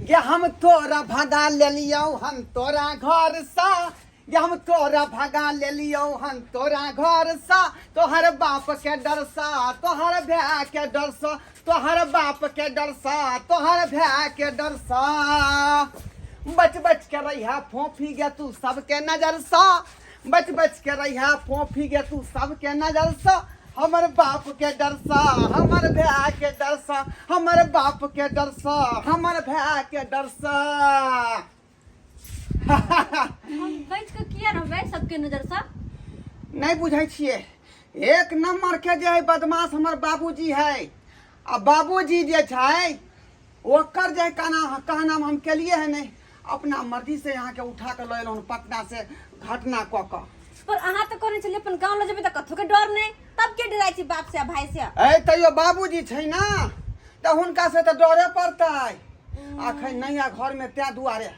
ये हम तोरा भगा ले लियो हम तोरा घर सा, ये हम तोरा भगा ले लियो हम तोरा घर सा। तोहर बाप के डर सा, तोहर भैया के डर सा, तोहर बाप के डर सा, तोहर भैया के डर सा। बच बच के रहिया फोफी गे तू सबके नजर सा, बच बच के रहिया फोफी गे तू सबके नजर सा। हमर बाप के डर सा, हमर भैया के डर सा, हमर बाप के डर सा, हमर भैया के डर सा। हम बैठ के किया रहबै सबके नजर सा। नहीं बुझे छिए, एक नंबर के जे है बदमाश हमर बाबूजी है। आ बाबूजी जे छै ओकर जे का नाम हम केलिए है नहीं, अपना मर्जी से यहाँ के उठा के लैलौं पटना से घटना क के। पर अहाँ तो कहने छलिए अपन गांव ल जेबै त कथु के डर नहीं, तब के डराई छी बाप से आ भाई से। ए तैयो बाबूजी छै ना त हुनका से त डरे पड़तै। अखन नैया घर में त्या दुआरे,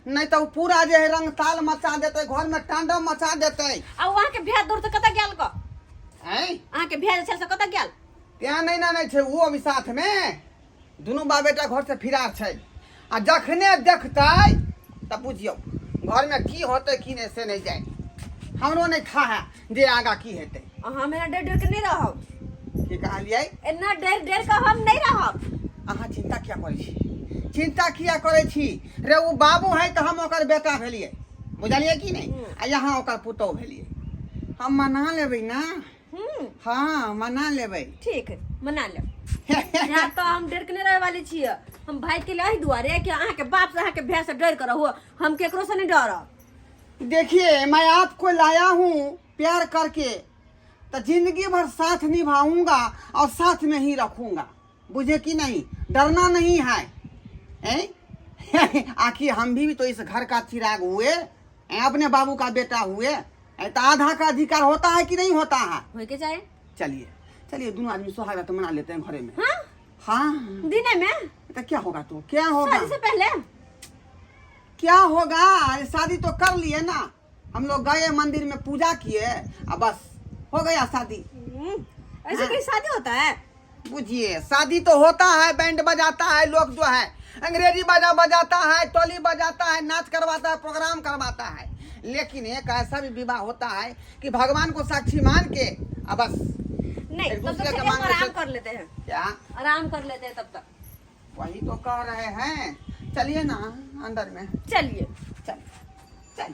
नहीं तो पूरा जे है रंग ताल मचा देते, घर में तांडव मचा देते। आ वहां के भैया दूर त कत गेल क हैं अहाँ के भैया छल से कत गेल। त्या नहीं ना नहीं छै वो अभी साथ में दोनों बाप बेटा घर से फिरार छै। आ जखने देखतै त बुझियो घर में की होते की नहीं से नहीं जाए। हमरो नहीं था है जे आगा की हेतै। अहाँ मेरा डर डर के नहीं रहब। की कहलियै इतना डर डर के हम नहीं रहब। अहाँ चिंता क्या करै छी, चिंता किया करे छी रे। वो बाबू है तो हम ओकर बेटा भेलिए, बुझलिए कि नहीं। आ यहाँ ओकर पुतौ भेलिए, हम मना लेबै ना। हाँ मना लेबै। ठीक है मना ले। यहाँ तो हम डर के नहीं रहे वाली छिए। हम भाई के लिए दुआरे कि अहाँ के बाप से अहाँ के भैया से डर कर रहो, हम केकरो से नहीं डरब। देखिए मैं आपको लाया हूँ प्यार करके, तो जिंदगी भर साथ निभाऊंगा और साथ में ही रखूंगा, बुझे कि नहीं। डरना नहीं है। आखिर हम भी तो इस घर का चिराग हुए, अपने बाबू का बेटा हुए, तो आधा का अधिकार होता है कि नहीं होता है। हो के चाहे चलिए चलिए दोनों आदमी सुहागरात मना लेते हैं घरे में। हाँ? हाँ दिने में तो क्या होगा, तो क्या होगा शादी से पहले क्या होगा। अरे शादी तो कर लिए ना, हम लोग गए मंदिर में पूजा किए, अब बस हो गया शादी। ऐसे कोई शादी होता है। बुझिए शादी तो होता है, बैंड बजाता है, लोग जो है अंग्रेजी बाजा बजाता है, टोली बजाता है, नाच करवाता है, प्रोग्राम करवाता है। लेकिन एक ऐसा भी विवाह होता है कि भगवान को साक्षी मान के अब बस नहीं एक तब दूसरे तक के मांग आराम कर लेते हैं। क्या आराम कर लेते हैं तब तक। वही तो कह रहे हैं। चलिए ना अंदर में, चलिए चल चल।